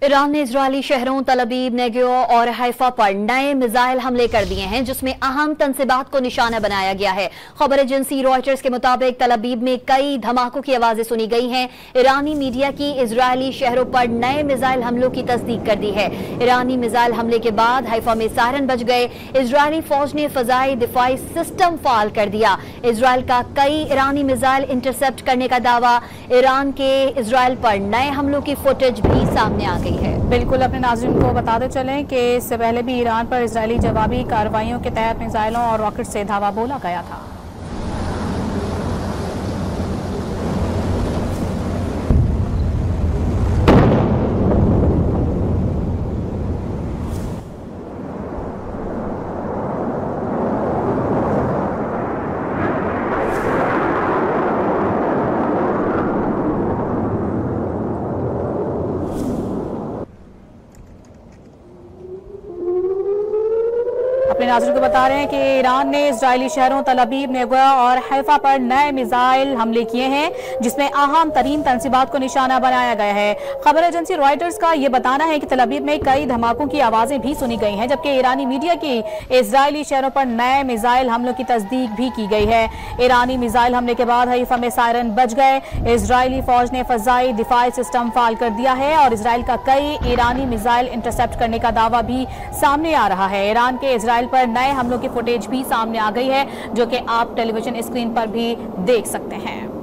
Iran ने Israeli शहरों तल अबीब, नेगेव और हैफा पर नए मिसाइल हमले कर दिए हैं, जिसमें अहम तनसीबात को निशाना बनाया गया है। खबर एजेंसी रॉयटर्स के मुताबिक तल अबीब में कई धमाकों की आवाजें सुनी गई हैं। ईरानी मीडिया की इजरायली शहरों पर नए मिसाइल हमलों की तस्दीक कर दी है। ईरानी मिसाइल हमले के बाद हैफा में सायरन बज गए। इजरायली फौज ने फजाई दिफाई सिस्टम फाल कर दिया। इजरायल का कई ईरानी मिसाइल इंटरसेप्ट करने का दावा। ईरान के इजरायल पर नए हमलों की फुटेज भी सामने आ गई है। बिल्कुल, अपने नाज़रीन को बताते चलें कि इससे पहले भी ईरान पर इजरायली जवाबी कार्रवाइयों के तहत मिसाइलों और रॉकेट से धावा बोला गया था। अपने नाज़रीन को बता रहे हैं कि ईरान ने इजरायली शहरों तल अबीब, नेगेव और हैफा पर नए मिसाइल हमले किए हैं, जिसमें अहम तरीन तनसीबात को निशाना बनाया गया है। खबर एजेंसी रॉयटर्स का यह बताना है कि तल अबीब में कई धमाकों की आवाजें भी सुनी गई हैं, जबकि ईरानी मीडिया की इजरायली शहरों पर नए मिसाइल हमलों की तस्दीक भी की गई है। ईरानी मिसाइल हमले के बाद हैफा में सायरन बज गए। इजरायली फौज ने फजाई दिफाई सिस्टम फाल कर दिया है और इसराइल का कई ईरानी मिसाइल इंटरसेप्ट करने का दावा भी सामने आ रहा है। ईरान के इसराइल पर नए हमलों की फुटेज भी सामने आ गई है, जो कि आप टेलीविजन स्क्रीन पर भी देख सकते हैं।